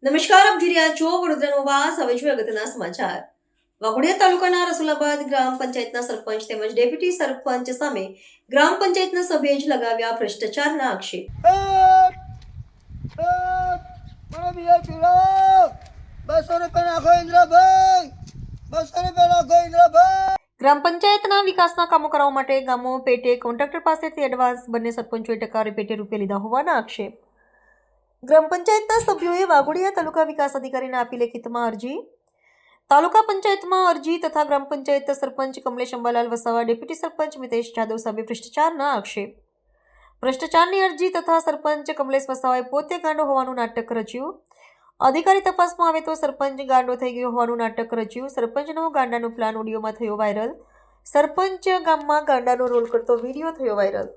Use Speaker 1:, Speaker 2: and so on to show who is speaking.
Speaker 1: નમસ્કાર, આપ જોઈ રહ્યા છો વડોદરાનો વાસ. હવે જોઈએ અગત્યના સમાચાર. વાઘોડિયા તાલુકાના રસુલાબાદ ગ્રામ પંચાયતના સરપંચ તેમજ ડેપ્યુટી સરપંચ સામે ગ્રામ પંચાયતના સભ્યએ જ લગાવ્યા ભ્રષ્ટાચારના આક્ષેપ. ગ્રામ પંચાયતના વિકાસના કામો કરવા માટે ગામો પેટે કોન્ટ્રાક્ટર પાસેથી એડવાન્સ બંને સરપંચોએ ટકારે પેટે રૂપિયા લીધા હોવાના આક્ષેપ. ગ્રામ પંચાયતના સભ્યોએ વાઘોડિયા તાલુકા વિકાસ અધિકારીને આપી લેખિતમાં અરજી. તાલુકા પંચાયતમાં અરજી તથા ગ્રામ પંચાયત સરપંચ કમલેશ અંબાલાલ વસાવા, ડેપ્યુટી સરપંચ મિતેશ જાદવ સામે ભ્રષ્ટાચારના આક્ષેપ. ભ્રષ્ટાચારની અરજી તથા સરપંચ કમલેશ વસાવાએ પોતે ગાંડો હોવાનું નાટક રચ્યું. અધિકારી તપાસમાં આવે તો સરપંચ ગાંડો થઈ ગયો હોવાનું નાટક રચ્યું. સરપંચનો ગાંડાનો પ્લાન ઓડિયોમાં થયો વાયરલ. સરપંચ ગામમાં ગાંડાનો રોલ કરતો વિડીયો થયો વાયરલ.